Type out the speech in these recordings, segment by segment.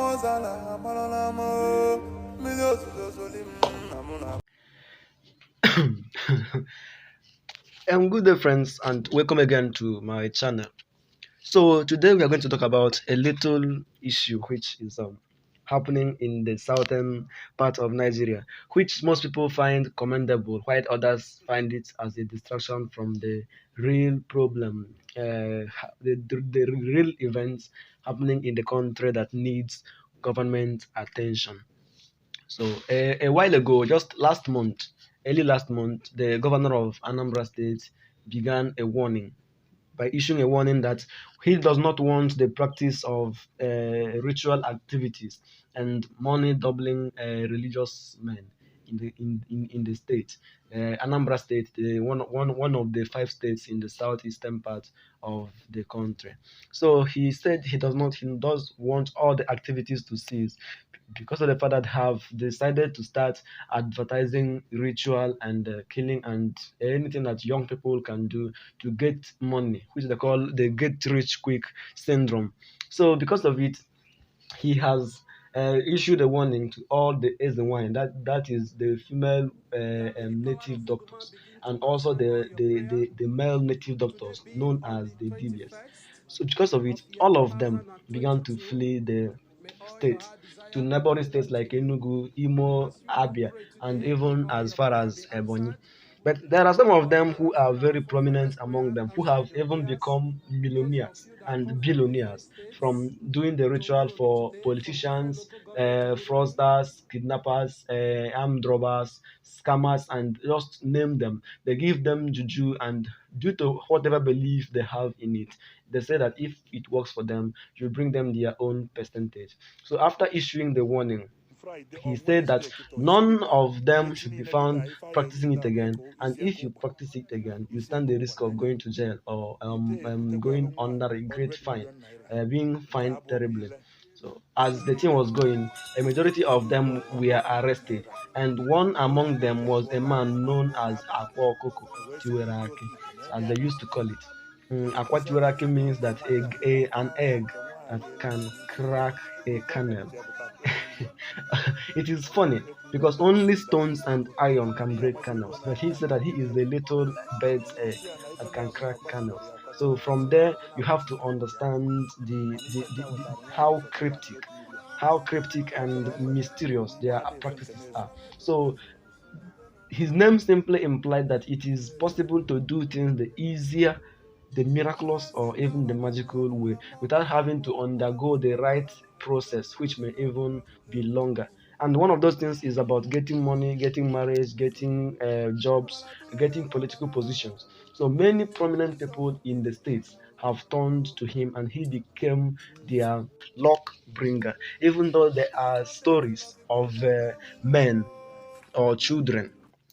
Good day, friends, and welcome again to my channel. So today we are going to talk about a little issue which is happening in the southern part of Nigeria, which most people find commendable, while others find it as a distraction from the real problem, the real events happening in the country that needs government attention. So a while ago, just last month, early last month, the governor of Anambra State began a warning by issuing a warning that he does not want the practice of ritual activities and money doubling religious men in the state. Anambra State, one of the five states in the southeastern part of the country. So he said he does want all the activities to cease because of the fact that have decided to start advertising ritual and killing and anything that young people can do to get money, which they call the get rich quick syndrome. So because of it, he has issued a warning to all the Ezenwine, that is the female native doctors, and also the male native doctors known as the DBS. So because of it, all of them began to flee the state to neighboring states like Enugu, Imo, Abia, and even as far as Ebonyi. But there are some of them who are very prominent among them, who have even become millionaires and billionaires from doing the ritual for politicians, fraudsters, kidnappers, armed robbers, scammers, and just name them. They give them juju, and due to whatever belief they have in it, they say that if it works for them, you bring them their own percentage. So after issuing the warning, he said that none of them should be found practicing it again, and if you practice it again, you stand the risk of going to jail or going under a great fine, being fined terribly. So as the thing was going, a majority of them were arrested, and one among them was a man known as Akwa Okoko Tiwerake, as they used to call it. Akwa Tiwerake means that an egg that can crack a kernel. It is funny because only stones and iron can break kernels, but he said that he is a little bird's egg that can crack kernels. So from there, you have to understand how cryptic and mysterious their practices are. So his name simply implied that it is possible to do things the easier, the miraculous, or even the magical way without having to undergo the right process, which may even be longer. And one of those things is about getting money, getting marriage, getting jobs, getting political positions. So many prominent people in the states have turned to him, and he became their luck bringer. Even though there are stories of men or children,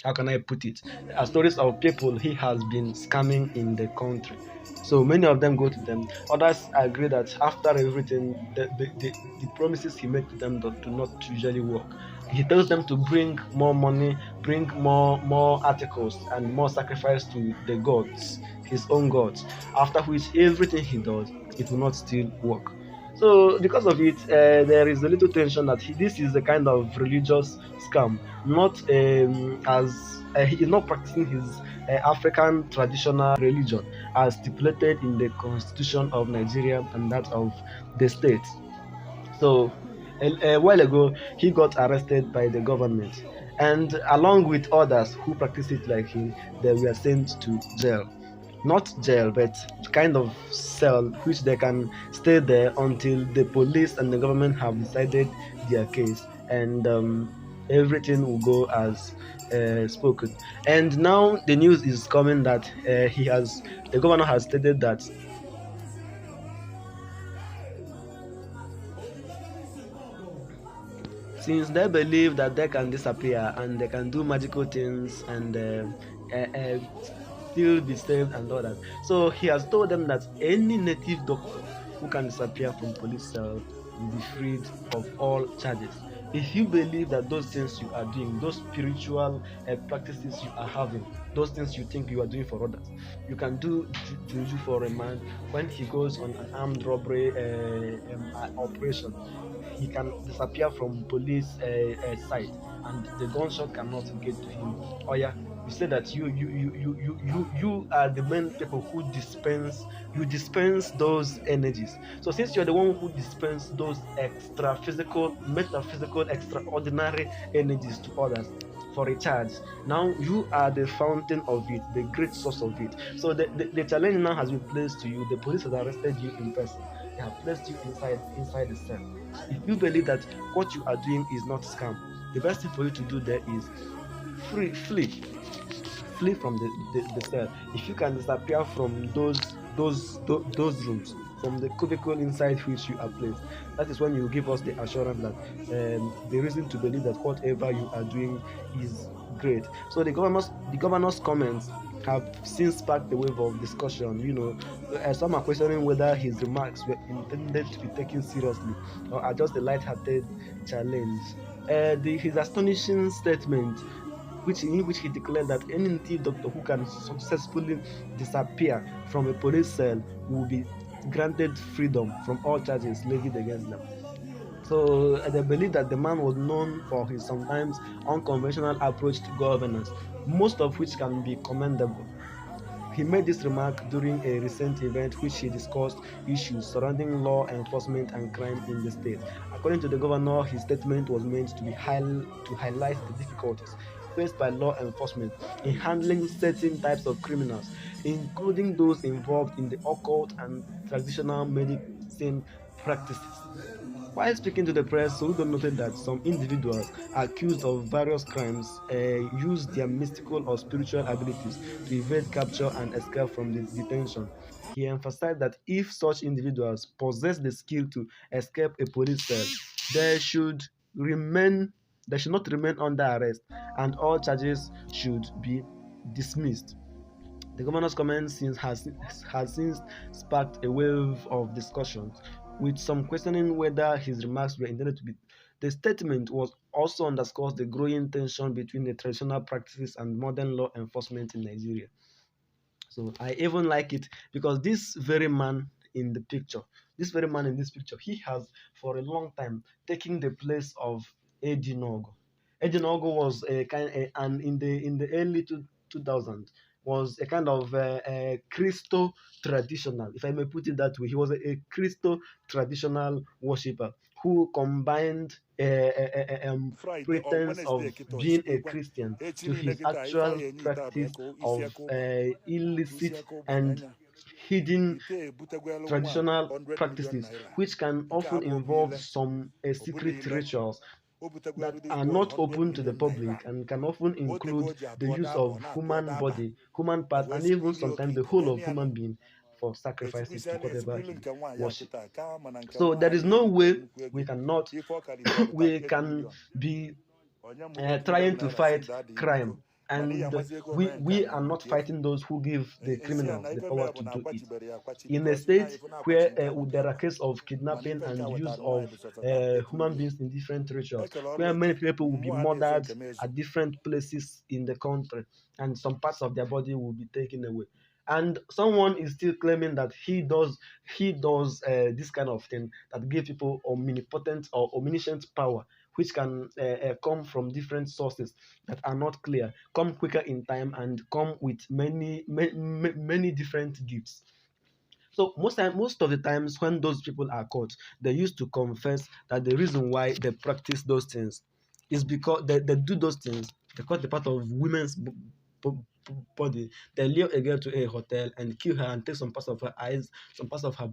how can I put it, are stories of people he has been scamming in the country. So many of them go to them. Others agree that after everything, the promises he made to them do not usually work. He tells them to bring more money, bring more articles, and more sacrifice to the gods, his own gods. After which, everything he does, it will not still work. So because of it, there is a little tension that this is a kind of religious scam, not as he is not practicing his African traditional religion as stipulated in the constitution of Nigeria and that of the state. So a while ago, he got arrested by the government, and along with others who practice it like him, they were sent to jail. Not jail, but kind of cell, which they can stay there until the police and the government have decided their case, and everything will go as spoken. And now the news is coming that the governor has stated that since they believe that they can disappear and they can do magical things and still be saved and all that. So he has told them that any native doctor who can disappear from police cell will be freed of all charges. If you believe that those things you are doing, those spiritual practices you are having, those things you think you are doing for others, you can do juju for a man when he goes on an armed robbery operation. He can disappear from police sight, and the gunshot cannot get to him. Oh yeah, you say that you are the main people who dispense those energies. So since you're the one who dispense those extra physical, metaphysical, extraordinary energies to others for a charge, now you are the fountain of it, the great source of it. So the challenge now has been placed to you. The police has arrested you in person. They have placed you inside the cell. If you believe that what you are doing is not scam, the best thing for you to do there is flee from the cell. If you can disappear from those rooms, from the cubicle inside which you are placed, that is when you give us the assurance that the reason to believe that whatever you are doing is great. So the governor's comments have since sparked a wave of discussion. Some are questioning whether his remarks were intended to be taken seriously or are just a light-hearted challenge. His astonishing statement, in which he declared that any native doctor who can successfully disappear from a police cell will be granted freedom from all charges levied against them. So they believe that the man was known for his sometimes unconventional approach to governance, most of which can be commendable. He made this remark during a recent event which he discussed issues surrounding law enforcement and crime in the state. According to the governor, his statement was meant to highlight the difficulties faced by law enforcement in handling certain types of criminals, including those involved in the occult and traditional medicine practices. While speaking to the press, Soludo noted that some individuals accused of various crimes use their mystical or spiritual abilities to evade capture and escape from the detention. He emphasized that if such individuals possess the skill to escape a police cell, they should remain they should not remain under arrest, and all charges should be dismissed. The governor's comments has since sparked a wave of discussions, with some questioning whether his remarks were intended to be. The statement was also underscores the growing tension between the traditional practices and modern law enforcement in Nigeria. So I even like it because this very man in this picture, he has for a long time taken the place of Edinogo. Edinogo was a and in the early 2000 was a kind of a Christo traditional, if I may put it that way. He was a Christo traditional worshipper who combined On pretense Wednesday of kịta being ozigbo a ekwe Christian echi to niile his kịta ife actual anyị enye ite abịa practice ka isi of aka ụgbanye isi illicit aka ụgbanye and anya hidden ite ebutegwelu nwa traditional 100 million practices, naira which can nke often abụọ bụ involve ile some ọ bụrụ secret ile rituals o butegwelu that this are boy not 100 open to the million naira public and can often o tego o include ji the atụọ use daba ọ of na-atụọ human daba body, human o parts, wee and sikwa even ili sometimes the Okeite whole wee of mịa nụ human being for esikwa sacrifices isi a to na-esikwa whatever ilu he nke nwaanyị a worship. kịta ka ama na nke So there is nwaanyị no erikwa way nnukwu we ego cannot ife ọ karịzi bụ we 38 can million be onye mụ na otu million trying to naira si fight ndị adịghị biko crime, mana ihe and amazi ego we mee nke a we na are not nke efu fighting those who give the esi ya criminals na the ife power mee bụ to na do it. akwachibere ya akwachi In a bikos na state ife na-akwachi where nke a bụ there are n'efu cases of mana kidnapping ife nke and a use wetara nwaanyị of bụ sọsọ 38 human million beings in different rituals, ekele ọrụ where oke many people will be mmụọ adịghị murdered eke m ezu at different places in the country, and some parts of their body will be taken away. And someone is still claiming that he does this kind of thing that give people omnipotent or omniscient power, which can come from different sources that are not clear, come quicker in time, and come with many different gifts. So most of the times when those people are caught, they used to confess that the reason why they practice those things is because they do those things because they're part of women's body. They lure a girl to a hotel and kill her and take some parts of her eyes, some parts of her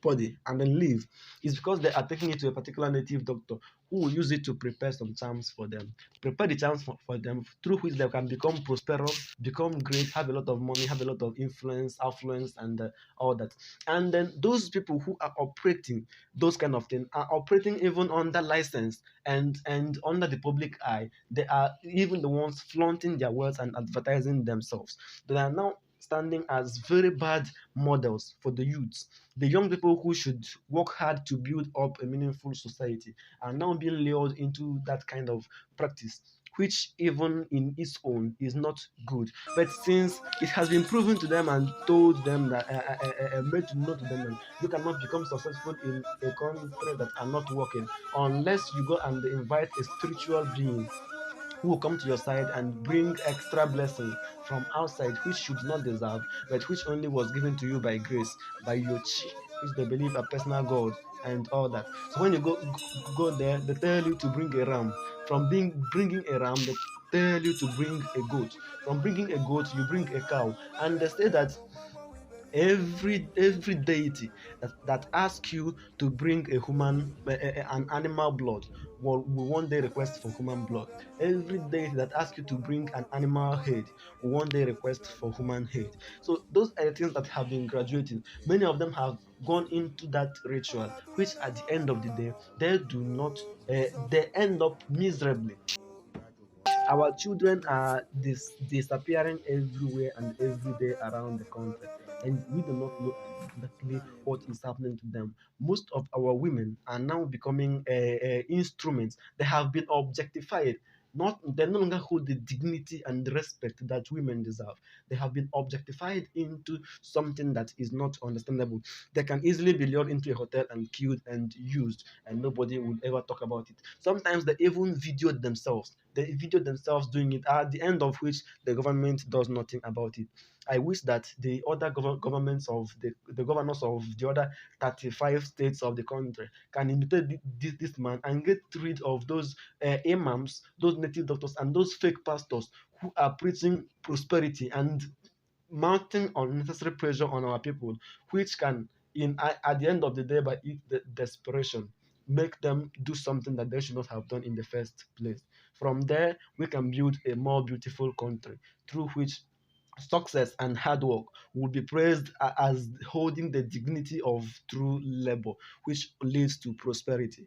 body, and then leave. It's because they are taking it to a particular native doctor who will use it to prepare some charms for them, prepare the charms for them, through which they can become prosperous, become great, have a lot of money, have a lot of affluence, and all that. And then those people who are operating those kind of things are operating even under license and under the public eye. They are even the ones flaunting their wealth and advertising themselves. They are now standing as very bad models for the youth. The young people who should work hard to build up a meaningful society are now being lured into that kind of practice, which even in its own is not good. But since it has been proven to them and told them that, made to know to them that you cannot become successful in a country that are not working unless you go and invite a spiritual being who will come to your side and bring extra blessing from outside, which should not deserve, but which only was given to you by grace, by your chi, which they believe a personal God and all that. So when you go there, they tell you to bring a ram. From bringing a ram, they tell you to bring a goat. From bringing a goat, you bring a cow, and they say that every deity that asks you to bring a human an animal blood will one day request for human blood. Every deity that asks you to bring an animal head will one day request for human head. So those are the things that have been graduating. Many of them have gone into that ritual, which at the end of the day they do not they end up miserably. Our children are disappearing everywhere and every day around the country, and we do not know exactly what is happening to them. Most of our women are now becoming instruments. They have been objectified. Not they no longer hold the dignity and respect that women deserve. They have been objectified into something that is not understandable. They can easily be lured into a hotel and killed and used, and nobody will ever talk about it. Sometimes they even videoed themselves. They videoed themselves doing it, at the end of which the government does nothing about it. I wish that the other governments of the governors of the other 35 states of the country can imitate this man and get rid of those imams, those native doctors, and those fake pastors who are preaching prosperity and mounting unnecessary pressure on our people, which can, at the end of the day, by desperation, make them do something that they should not have done in the first place. From there, we can build a more beautiful country through which success and hard work will be praised as holding the dignity of true labor, which leads to prosperity.